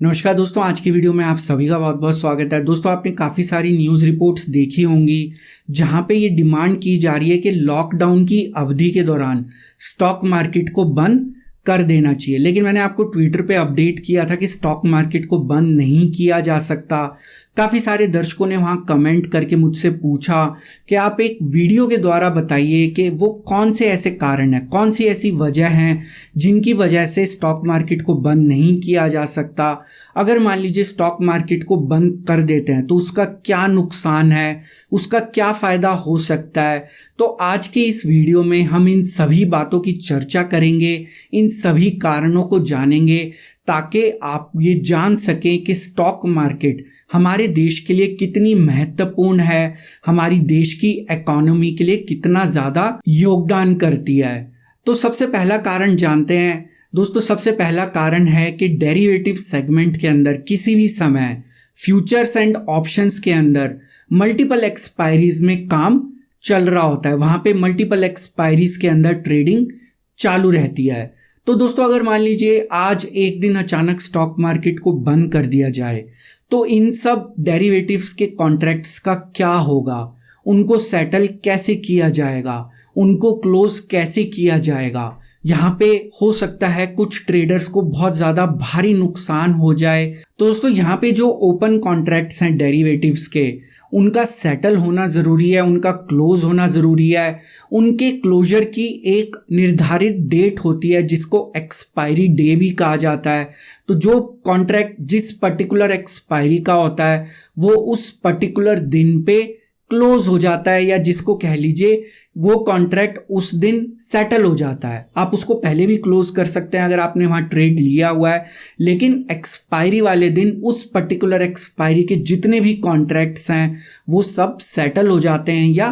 नमस्कार दोस्तों, आज की वीडियो में आप सभी का बहुत बहुत स्वागत है। दोस्तों, आपने काफ़ी सारी न्यूज़ रिपोर्ट्स देखी होंगी जहां पे ये डिमांड की जा रही है कि लॉकडाउन की अवधि के दौरान स्टॉक मार्केट को बंद कर देना चाहिए। लेकिन मैंने आपको ट्विटर पे अपडेट किया था कि स्टॉक मार्केट को बंद नहीं किया जा सकता। काफ़ी सारे दर्शकों ने वहाँ कमेंट करके मुझसे पूछा कि आप एक वीडियो के द्वारा बताइए कि वो कौन से ऐसे कारण हैं, कौन सी ऐसी वजह हैं जिनकी वजह से स्टॉक मार्केट को बंद नहीं किया जा सकता। अगर मान लीजिए स्टॉक मार्केट को बंद कर देते हैं तो उसका क्या नुकसान है, उसका क्या फ़ायदा हो सकता है। तो आज के इस वीडियो में हम इन सभी बातों की चर्चा करेंगे, इन सभी कारणों को जानेंगे ताकि आप ये जान सकें कि स्टॉक मार्केट हमारे देश के लिए कितनी महत्वपूर्ण है, हमारी देश की इकोनॉमी के लिए कितना ज़्यादा योगदान करती है। तो सबसे पहला कारण जानते हैं दोस्तों। सबसे पहला कारण है कि डेरिवेटिव सेगमेंट के अंदर किसी भी समय फ्यूचर्स एंड ऑप्शंस के अंदर मल्टीपल एक्सपायरीज में काम चल रहा होता है। वहाँ पे मल्टीपल एक्सपायरीज के अंदर ट्रेडिंग चालू रहती है। तो दोस्तों, अगर मान लीजिए आज एक दिन अचानक स्टॉक मार्केट को बंद कर दिया जाए तो इन सब डेरिवेटिव्स के कॉन्ट्रैक्ट्स का क्या होगा, उनको सेटल कैसे किया जाएगा, उनको क्लोज कैसे किया जाएगा। यहाँ पे हो सकता है कुछ ट्रेडर्स को बहुत ज़्यादा भारी नुकसान हो जाए। तो दोस्तों, यहाँ पे जो ओपन कॉन्ट्रैक्ट्स हैं डेरिवेटिव्स के, उनका सेटल होना ज़रूरी है, उनका क्लोज होना ज़रूरी है। उनके क्लोजर की एक निर्धारित डेट होती है जिसको एक्सपायरी डे भी कहा जाता है। तो जो कॉन्ट्रैक्ट जिस पर्टिकुलर एक्सपायरी का होता है वो उस पर्टिकुलर दिन पे क्लोज हो जाता है, या जिसको कह लीजिए वो कॉन्ट्रैक्ट उस दिन सेटल हो जाता है। आप उसको पहले भी क्लोज कर सकते हैं अगर आपने वहाँ ट्रेड लिया हुआ है, लेकिन एक्सपायरी वाले दिन उस पर्टिकुलर एक्सपायरी के जितने भी कॉन्ट्रैक्ट्स हैं वो सब सेटल हो जाते हैं या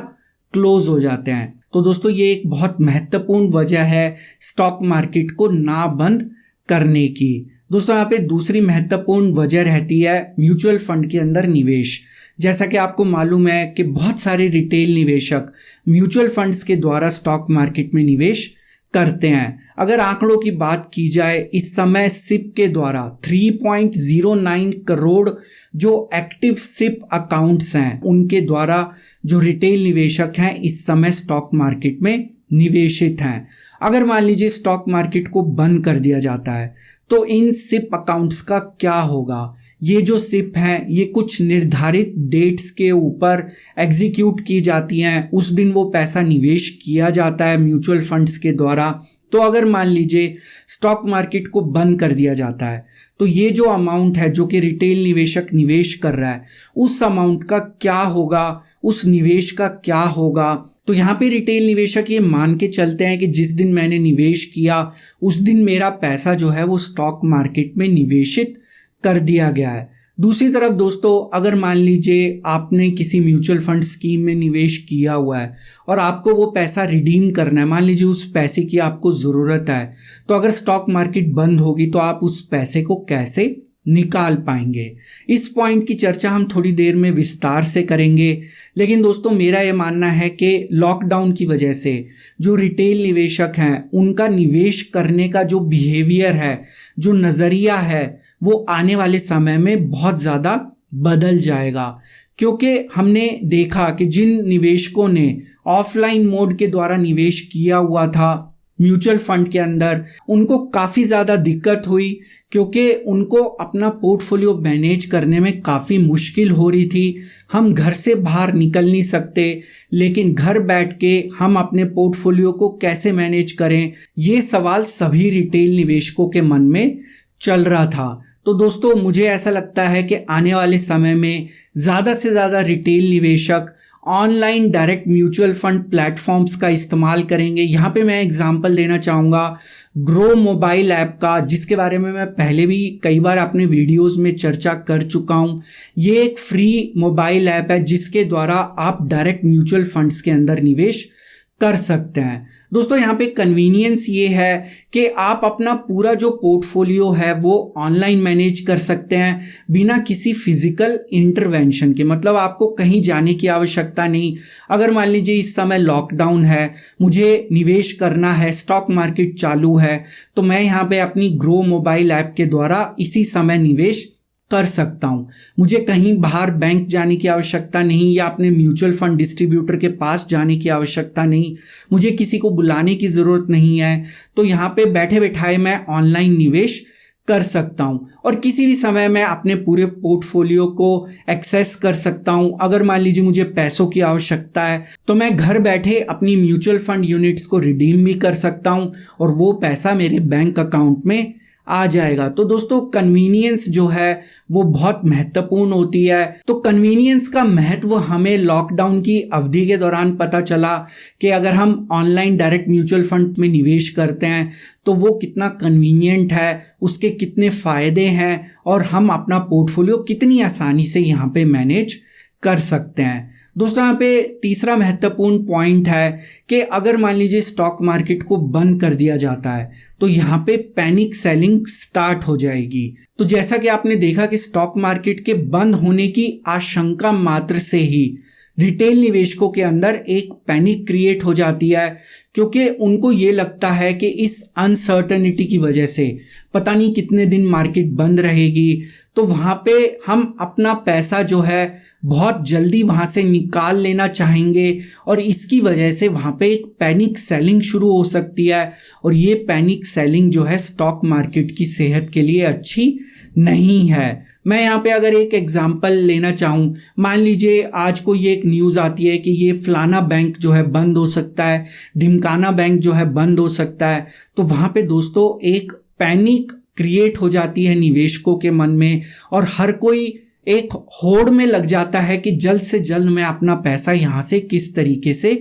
क्लोज हो जाते हैं। तो दोस्तों, ये एक बहुत महत्वपूर्ण वजह है स्टॉक मार्केट को ना बंद करने की। दोस्तों, यहाँ पे दूसरी महत्वपूर्ण वजह रहती है म्यूचुअल फंड के अंदर निवेश। जैसा कि आपको मालूम है कि बहुत सारे रिटेल निवेशक म्यूचुअल फंड्स के द्वारा स्टॉक मार्केट में निवेश करते हैं। अगर आंकड़ों की बात की जाए, इस समय सिप के द्वारा 3.09 करोड़ जो एक्टिव सिप अकाउंट्स हैं उनके द्वारा जो रिटेल निवेशक हैं इस समय स्टॉक मार्केट में निवेशित हैं। अगर मान लीजिए स्टॉक मार्केट को बंद कर दिया जाता है तो इन सिप अकाउंट्स का क्या होगा। ये जो सिप हैं ये कुछ निर्धारित डेट्स के ऊपर एग्जीक्यूट की जाती हैं, उस दिन वो पैसा निवेश किया जाता है म्यूचुअल फंड्स के द्वारा। तो अगर मान लीजिए स्टॉक मार्केट को बंद कर दिया जाता है तो ये जो अमाउंट है जो कि रिटेल निवेशक निवेश कर रहा है उस अमाउंट का क्या होगा, उस निवेश का क्या होगा। तो यहाँ पे रिटेल निवेशक ये मान के चलते हैं कि जिस दिन मैंने निवेश किया उस दिन मेरा पैसा जो है वो स्टॉक मार्केट में निवेशित कर दिया गया है। दूसरी तरफ दोस्तों, अगर मान लीजिए आपने किसी म्यूचुअल फंड स्कीम में निवेश किया हुआ है और आपको वो पैसा रिडीम करना है, मान लीजिए उस पैसे की आपको ज़रूरत है, तो अगर स्टॉक मार्केट बंद होगी तो आप उस पैसे को कैसे निकाल पाएंगे। इस पॉइंट की चर्चा हम थोड़ी देर में विस्तार से करेंगे। लेकिन दोस्तों, मेरा ये मानना है कि लॉकडाउन की वजह से जो रिटेल निवेशक हैं उनका निवेश करने का जो बिहेवियर है, जो नज़रिया है, वो आने वाले समय में बहुत ज़्यादा बदल जाएगा। क्योंकि हमने देखा कि जिन निवेशकों ने ऑफलाइन मोड के द्वारा निवेश किया हुआ था म्यूचुअल फंड के अंदर, उनको काफ़ी ज़्यादा दिक्कत हुई क्योंकि उनको अपना पोर्टफोलियो मैनेज करने में काफ़ी मुश्किल हो रही थी। हम घर से बाहर निकल नहीं सकते, लेकिन घर बैठ के हम अपने पोर्टफोलियो को कैसे मैनेज करें, ये सवाल सभी रिटेल निवेशकों के मन में चल रहा था। तो दोस्तों, मुझे ऐसा लगता है कि आने वाले समय में ज़्यादा से ज़्यादा रिटेल निवेशक online direct mutual fund platforms का इस्तेमाल करेंगे। यहाँ पे मैं एग्जांपल देना चाहूँगा ग्रो मोबाइल ऐप का, जिसके बारे में मैं पहले भी कई बार अपने वीडियोस में चर्चा कर चुका हूँ। ये एक फ्री मोबाइल ऐप है जिसके द्वारा आप डायरेक्ट म्यूचुअल फंड्स के अंदर निवेश कर सकते हैं। दोस्तों यहाँ पे कन्वीनियंस ये है कि आप अपना पूरा जो पोर्टफोलियो है वो ऑनलाइन मैनेज कर सकते हैं बिना किसी फिजिकल इंटरवेंशन के। मतलब आपको कहीं जाने की आवश्यकता नहीं। अगर मान लीजिए इस समय लॉकडाउन है, मुझे निवेश करना है, स्टॉक मार्केट चालू है, तो मैं यहाँ पे अपनी ग्रो मोबाइल ऐप के द्वारा इसी समय निवेश कर सकता हूं। मुझे कहीं बाहर बैंक जाने की आवश्यकता नहीं या अपने म्यूचुअल फंड डिस्ट्रीब्यूटर के पास जाने की आवश्यकता नहीं, मुझे किसी को बुलाने की ज़रूरत नहीं है। तो यहाँ पे बैठे बैठाए मैं ऑनलाइन निवेश कर सकता हूं और किसी भी समय मैं अपने पूरे पोर्टफोलियो को एक्सेस कर सकता हूं। अगर मान लीजिए मुझे पैसों की आवश्यकता है तो मैं घर बैठे अपनी म्यूचुअल फंड यूनिट्स को रिडीम भी कर सकता हूं और वो पैसा मेरे बैंक अकाउंट में आ जाएगा। तो दोस्तों कन्वीनियंस जो है वो बहुत महत्वपूर्ण होती है। तो कन्वीनियंस का महत्व हमें लॉकडाउन की अवधि के दौरान पता चला कि अगर हम ऑनलाइन डायरेक्ट म्यूचुअल फंड में निवेश करते हैं तो वो कितना कन्वीनियंट है, उसके कितने फ़ायदे हैं और हम अपना पोर्टफोलियो कितनी आसानी से यहाँ पे मैनेज कर सकते हैं। दोस्तों यहाँ पे तीसरा महत्वपूर्ण पॉइंट है कि अगर मान लीजिए स्टॉक मार्केट को बंद कर दिया जाता है तो यहाँ पे पैनिक सेलिंग स्टार्ट हो जाएगी। तो जैसा कि आपने देखा कि स्टॉक मार्केट के बंद होने की आशंका मात्र से ही रिटेल निवेशकों के अंदर एक पैनिक क्रिएट हो जाती है, क्योंकि उनको ये लगता है कि इस अनसर्टनिटी की वजह से पता नहीं कितने दिन मार्केट बंद रहेगी, तो वहाँ पे हम अपना पैसा जो है बहुत जल्दी वहाँ से निकाल लेना चाहेंगे और इसकी वजह से वहाँ पे एक पैनिक सेलिंग शुरू हो सकती है और ये पैनिक सेलिंग जो है स्टॉक मार्केट की सेहत के लिए अच्छी नहीं है। मैं यहाँ पे अगर एक एग्जांपल लेना चाहूँ, मान लीजिए आज कोई एक न्यूज़ आती है कि ये फलाना बैंक जो है बंद हो सकता है, ढिमकाना बैंक जो है बंद हो सकता है, तो वहाँ पे दोस्तों एक पैनिक क्रिएट हो जाती है निवेशकों के मन में और हर कोई एक होड़ में लग जाता है कि जल्द से जल्द मैं अपना पैसा यहाँ से किस तरीके से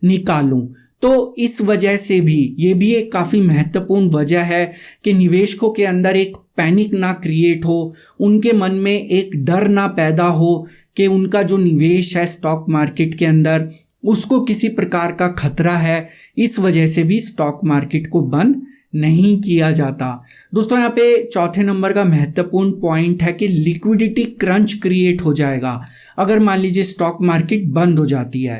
निकालूं। तो इस वजह से भी ये भी एक काफ़ी महत्वपूर्ण वजह है कि निवेशकों के अंदर एक पैनिक ना क्रिएट हो, उनके मन में एक डर ना पैदा हो कि उनका जो निवेश है स्टॉक मार्केट के अंदर उसको किसी प्रकार का खतरा है। इस वजह से भी स्टॉक मार्केट को बंद नहीं किया जाता। दोस्तों यहाँ पे चौथे नंबर का महत्वपूर्ण पॉइंट है कि लिक्विडिटी क्रंच क्रिएट हो जाएगा अगर मान लीजिए स्टॉक मार्केट बंद हो जाती है।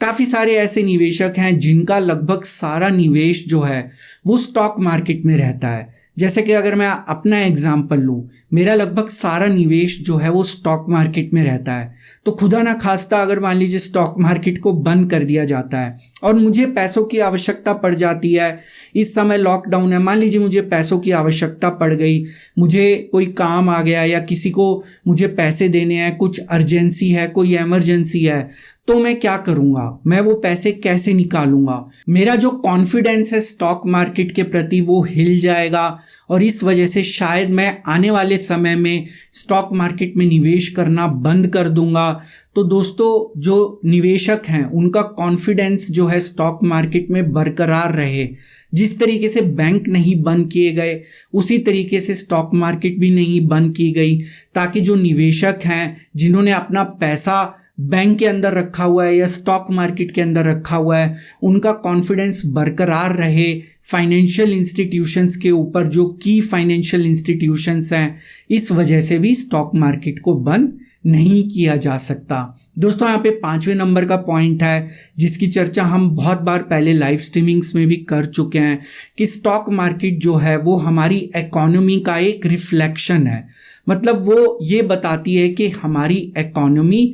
काफ़ी सारे ऐसे निवेशक हैं जिनका लगभग सारा निवेश जो है वो स्टॉक मार्केट में रहता है। जैसे कि अगर मैं अपना एग्जाम्पल लूँ, मेरा लगभग सारा निवेश जो है वो स्टॉक मार्केट में रहता है। तो खुदा ना खास्ता अगर मान लीजिए स्टॉक मार्केट को बंद कर दिया जाता है और मुझे पैसों की आवश्यकता पड़ जाती है, इस समय लॉकडाउन है, मान लीजिए मुझे पैसों की आवश्यकता पड़ गई, मुझे कोई काम आ गया या किसी को मुझे पैसे देने हैं, कुछ अर्जेंसी है, कोई इमरजेंसी है, तो मैं क्या करूँगा, मैं वो पैसे कैसे निकालूंगा? मेरा जो कॉन्फिडेंस है स्टॉक मार्केट के प्रति वो हिल जाएगा और इस वजह से शायद मैं आने वाले समय में स्टॉक मार्केट में निवेश करना बंद कर दूंगा। तो दोस्तों जो निवेशक हैं उनका कॉन्फिडेंस जो है स्टॉक मार्केट में बरकरार रहे। जिस तरीके से बैंक नहीं बंद किए गए उसी तरीके से स्टॉक मार्केट भी नहीं बंद की गई, ताकि जो निवेशक हैं जिन्होंने अपना पैसा बैंक के अंदर रखा हुआ है या स्टॉक मार्केट के अंदर रखा हुआ है उनका कॉन्फिडेंस बरकरार रहे फाइनेंशियल इंस्टीट्यूशंस के ऊपर, जो की फाइनेंशियल इंस्टीट्यूशंस हैं। इस वजह से भी स्टॉक मार्केट को बंद नहीं किया जा सकता। दोस्तों यहाँ पे 5वें नंबर का पॉइंट है जिसकी चर्चा हम बहुत बार पहले लाइव स्ट्रीमिंग्स में भी कर चुके हैं कि स्टॉक मार्केट जो है वो हमारी इकोनॉमी का एक रिफ्लेक्शन है। मतलब वो ये बताती है कि हमारी इकोनॉमी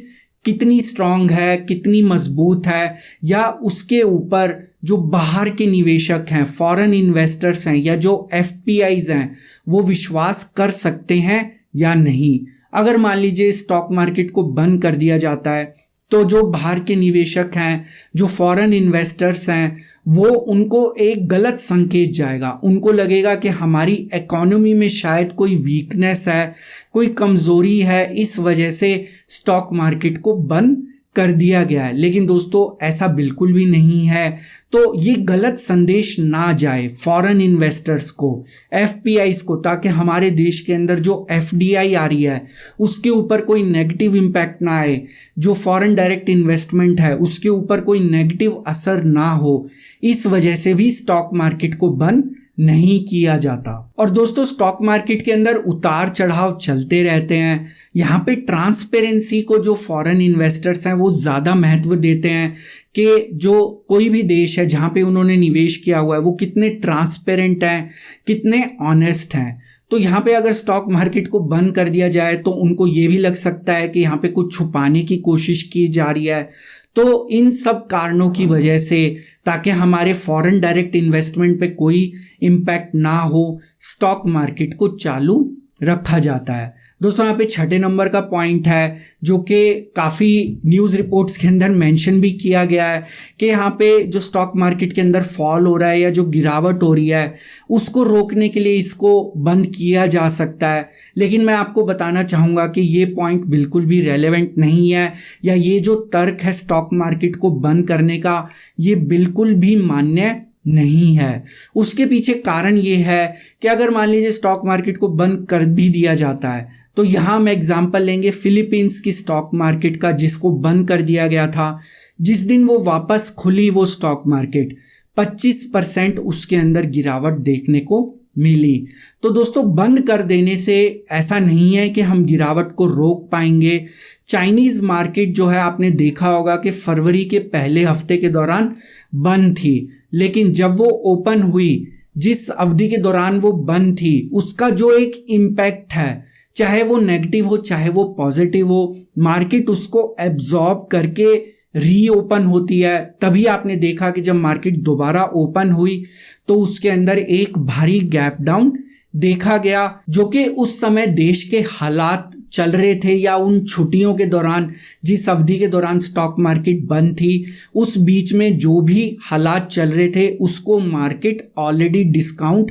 कितनी स्ट्रांग है, कितनी मजबूत है, या उसके ऊपर जो बाहर के निवेशक हैं, फॉरेन इन्वेस्टर्स हैं या जो एफपीआईज हैं वो विश्वास कर सकते हैं या नहीं। अगर मान लीजिए स्टॉक मार्केट को बंद कर दिया जाता है तो जो बाहर के निवेशक हैं, जो फॉरेन इन्वेस्टर्स हैं, वो उनको एक गलत संकेत जाएगा। उनको लगेगा कि हमारी इकोनॉमी में शायद कोई वीकनेस है, कोई कमज़ोरी है, इस वजह से स्टॉक मार्केट को बंद कर दिया गया है, लेकिन दोस्तों ऐसा बिल्कुल भी नहीं है। तो ये गलत संदेश ना जाए फॉरेन इन्वेस्टर्स को, एफपीआईज को, ताकि हमारे देश के अंदर जो एफडीआई आ रही है उसके ऊपर कोई नेगेटिव इम्पैक्ट ना आए, जो फॉरेन डायरेक्ट इन्वेस्टमेंट है उसके ऊपर कोई नेगेटिव असर ना हो। इस वजह से भी स्टॉक मार्केट को बंद नहीं किया जाता। और दोस्तों स्टॉक मार्केट के अंदर उतार चढ़ाव चलते रहते हैं। यहाँ पे ट्रांसपेरेंसी को जो फॉरेन इन्वेस्टर्स हैं वो ज़्यादा महत्व देते हैं कि जो कोई भी देश है जहाँ पे उन्होंने निवेश किया हुआ है वो कितने ट्रांसपेरेंट हैं, कितने ऑनेस्ट हैं। तो यहाँ पे अगर स्टॉक मार्केट को बंद कर दिया जाए तो उनको ये भी लग सकता है कि यहाँ पे कुछ छुपाने की कोशिश की जा रही है। तो इन सब कारणों की वजह से, ताकि हमारे फॉरेन डायरेक्ट इन्वेस्टमेंट पे कोई इम्पैक्ट ना हो, स्टॉक मार्केट को चालू रखा जाता है। दोस्तों यहाँ पे छठे नंबर का पॉइंट है जो कि काफ़ी न्यूज़ रिपोर्ट्स के अंदर मेंशन भी किया गया है कि यहाँ पे जो स्टॉक मार्केट के अंदर फॉल हो रहा है या जो गिरावट हो रही है उसको रोकने के लिए इसको बंद किया जा सकता है। लेकिन मैं आपको बताना चाहूँगा कि ये पॉइंट बिल्कुल भी रेलेवेंट नहीं है, या ये जो तर्क है स्टॉक मार्केट को बंद करने का ये बिल्कुल भी मान्य नहीं है। उसके पीछे कारण ये है कि अगर मान लीजिए स्टॉक मार्केट को बंद कर भी दिया जाता है तो यहाँ हम एग्जांपल लेंगे फिलीपींस की स्टॉक मार्केट का, जिसको बंद कर दिया गया था। जिस दिन वो वापस खुली वो स्टॉक मार्केट 25% उसके अंदर गिरावट देखने को मिली। तो दोस्तों बंद कर देने से ऐसा नहीं है कि हम गिरावट को रोक पाएंगे। चाइनीज़ मार्केट जो है आपने देखा होगा कि फरवरी के पहले हफ्ते के दौरान बंद थी, लेकिन जब वो ओपन हुई, जिस अवधि के दौरान वो बंद थी, उसका जो एक इम्पैक्ट है, चाहे वो नेगेटिव हो चाहे वो पॉजिटिव हो, मार्केट उसको एब्जॉर्ब करके रीओपन होती है। तभी आपने देखा कि जब मार्केट दोबारा ओपन हुई तो उसके अंदर एक भारी गैप डाउन देखा गया, जो कि उस समय देश के हालात चल रहे थे या उन छुट्टियों के दौरान, जिस अवधि के दौरान स्टॉक मार्केट बंद थी, उस बीच में जो भी हालात चल रहे थे उसको मार्केट ऑलरेडी डिस्काउंट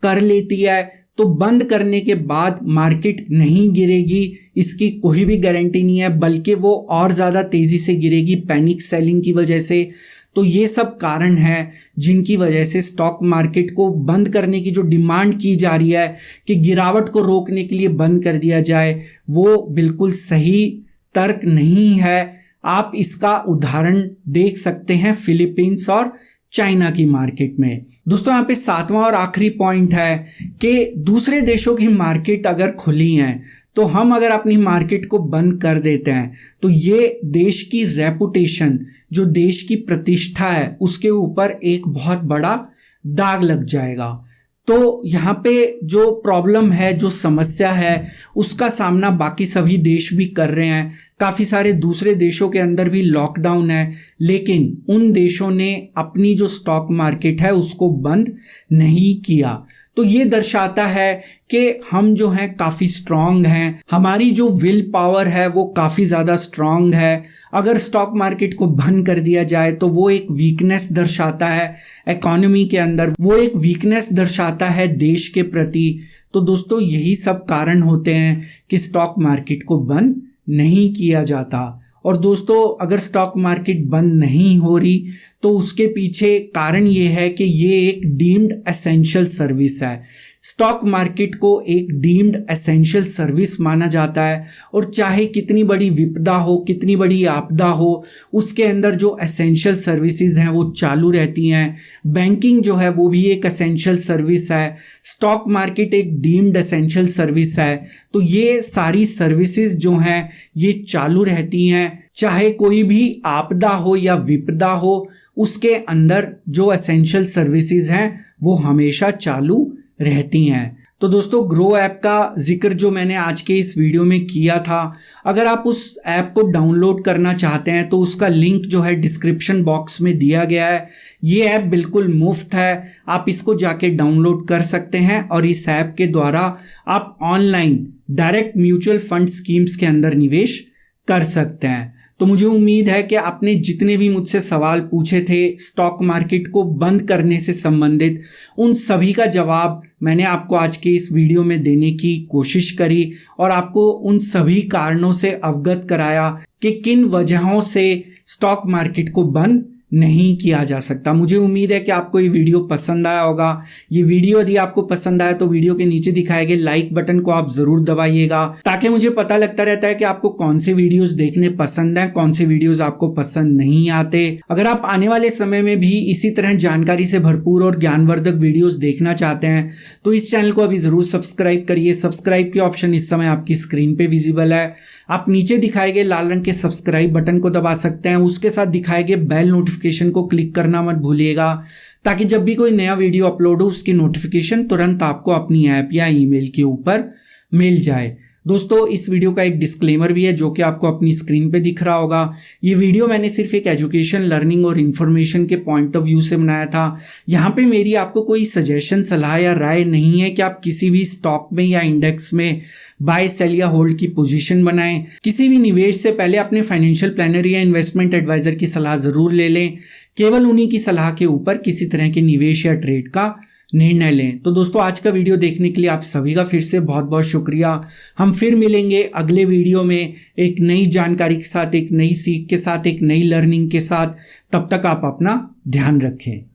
कर लेती है। तो बंद करने के बाद मार्केट नहीं गिरेगी इसकी कोई भी गारंटी नहीं है, बल्कि वो और ज़्यादा तेज़ी से गिरेगी पैनिक सेलिंग की वजह से। तो ये सब कारण है जिनकी वजह से स्टॉक मार्केट को बंद करने की जो डिमांड की जा रही है कि गिरावट को रोकने के लिए बंद कर दिया जाए, वो बिल्कुल सही तर्क नहीं है। आप इसका उदाहरण देख सकते हैं फिलीपींस और चाइना की मार्केट में। दोस्तों यहाँ पे सातवां और आखिरी पॉइंट है कि दूसरे देशों की मार्केट अगर खुली हैं तो हम अगर अपनी मार्केट को बंद कर देते हैं तो ये देश की रेपुटेशन, जो देश की प्रतिष्ठा है, उसके ऊपर एक बहुत बड़ा दाग लग जाएगा। तो यहाँ पे जो प्रॉब्लम है, जो समस्या है, उसका सामना बाकी सभी देश भी कर रहे हैं। काफ़ी सारे दूसरे देशों के अंदर भी लॉकडाउन है, लेकिन उन देशों ने अपनी जो स्टॉक मार्केट है उसको बंद नहीं किया। तो ये दर्शाता है कि हम जो हैं काफ़ी स्ट्रांग हैं, हमारी जो विल पावर है वो काफ़ी ज़्यादा स्ट्रांग है। अगर स्टॉक मार्केट को बंद कर दिया जाए तो वो एक वीकनेस दर्शाता है इकोनॉमी के अंदर, वो एक वीकनेस दर्शाता है देश के प्रति। तो दोस्तों यही सब कारण होते हैं कि स्टॉक मार्केट को बंद नहीं किया जाता। और दोस्तों अगर स्टॉक मार्केट बंद नहीं हो रही तो उसके पीछे कारण ये है कि ये एक डीम्ड एसेंशियल सर्विस है। स्टॉक मार्केट को एक डीम्ड एसेंशियल सर्विस माना जाता है, और चाहे कितनी बड़ी विपदा हो, कितनी बड़ी आपदा हो, उसके अंदर जो एसेंशियल सर्विसेज हैं वो चालू रहती हैं। बैंकिंग जो है वो भी एक एसेंशियल सर्विस है, स्टॉक मार्केट एक डीम्ड एसेंशियल सर्विस है। तो ये सारी सर्विसेज जो हैं ये चालू रहती हैं, चाहे कोई भी आपदा हो या विपदा हो, उसके अंदर जो एसेंशियल सर्विसेज हैं वो हमेशा चालू रहती हैं। तो दोस्तों ग्रो ऐप का जिक्र जो मैंने आज के इस वीडियो में किया था, अगर आप उस ऐप को डाउनलोड करना चाहते हैं तो उसका लिंक जो है डिस्क्रिप्शन बॉक्स में दिया गया है। ये ऐप बिल्कुल मुफ्त है, आप इसको जाके डाउनलोड कर सकते हैं और इस ऐप के द्वारा आप online direct mutual fund schemes के अंदर निवेश कर सकते हैं। तो मुझे उम्मीद है कि आपने जितने भी मुझसे सवाल पूछे थे स्टॉक मार्केट को बंद करने से संबंधित, उन सभी का जवाब मैंने आपको आज के इस वीडियो में देने की कोशिश करी और आपको उन सभी कारणों से अवगत कराया कि किन वजहों से स्टॉक मार्केट को बंद नहीं किया जा सकता। मुझे उम्मीद है कि आपको ये वीडियो पसंद आया होगा। ये वीडियो यदि आपको पसंद आया तो वीडियो के नीचे दिखाए गए लाइक बटन को आप जरूर दबाइएगा, ताकि मुझे पता लगता रहता है कि आपको कौन से वीडियोस देखने पसंद हैं, कौन से वीडियोस आपको पसंद नहीं आते। अगर आप आने वाले समय में भी इसी तरह जानकारी से भरपूर और ज्ञानवर्धक वीडियोस देखना चाहते हैं तो इस चैनल को अभी जरूर सब्सक्राइब करिए। सब्सक्राइब के ऑप्शन इस समय आपकी स्क्रीन पे विजिबल है। आप नीचे दिखाए गए लाल रंग के सब्सक्राइब बटन को दबा सकते हैं। उसके साथ दिखाए गए बेल नोटिफिकेशन को क्लिक करना मत भूलिएगा, ताकि जब भी कोई नया वीडियो अपलोड हो उसकी नोटिफिकेशन तुरंत आपको अपनी ऐप या ईमेल के ऊपर मिल जाए। दोस्तों, इस वीडियो का एक डिस्क्लेमर भी है जो कि आपको अपनी स्क्रीन पे दिख रहा होगा। ये वीडियो मैंने सिर्फ एक एजुकेशन, लर्निंग और इन्फॉर्मेशन के पॉइंट ऑफ व्यू से बनाया था। यहाँ पे मेरी आपको कोई सजेशन, सलाह या राय नहीं है कि आप किसी भी स्टॉक में या इंडेक्स में बाय, सेल या होल्ड की पोजीशन बनाएं। किसी भी निवेश से पहले अपने फाइनेंशियल प्लानर या इन्वेस्टमेंट एडवाइजर की सलाह जरूर ले लें। केवल उन्हीं की सलाह के ऊपर किसी तरह के निवेश या ट्रेड का निर्णय लें। तो दोस्तों, आज का वीडियो देखने के लिए आप सभी का फिर से बहुत बहुत शुक्रिया। हम फिर मिलेंगे अगले वीडियो में एक नई जानकारी के साथ, एक नई सीख के साथ, एक नई लर्निंग के साथ। तब तक आप अपना ध्यान रखें।